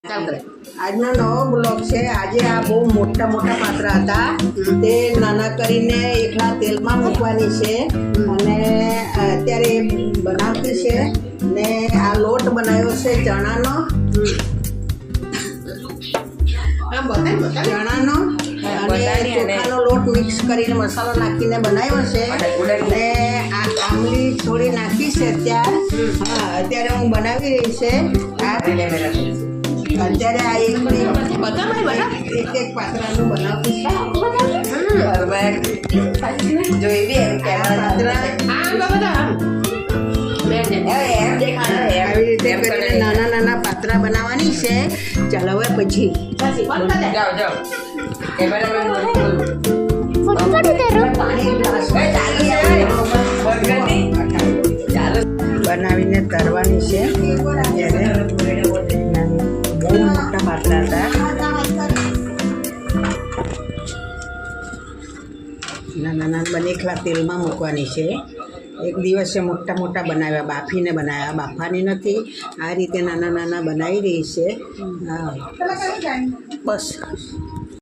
આજનો નવો બ્લોગ છે। આજે આ બહુ મોટા મોટા પાત્રા હતા તે નાના કરીને એકલા તેલમાં મૂકવાની છે અને અત્યારે બનાવતી છે ને આ લોટ બનાવ્યો છે ચણાનો અને ચોખાનો લોટ મિક્સ કરીને મસાલો નાખીને બનાવ્યો છે ને આ આંબલી થોડી નાખી છે અત્યારે હું બનાવી રહી છે અત્યારે આ એક પાત્રાનું બનાવતી આવી રીતે કરીને નાના નાના પાત્રા બનાવવાની છે। ચાલો હવે પછી બનાવીને તરવાની છે। બહુ મોટા પાત્રા હતા નાના બને એકલા તેલમાં મૂકવાની છે। એક દિવસે મોટા મોટા બનાવ્યા બાફીને બનાવ્યા બાફાની નથી આ રીતે નાના નાના બનાવી રહી છે। હા બસ।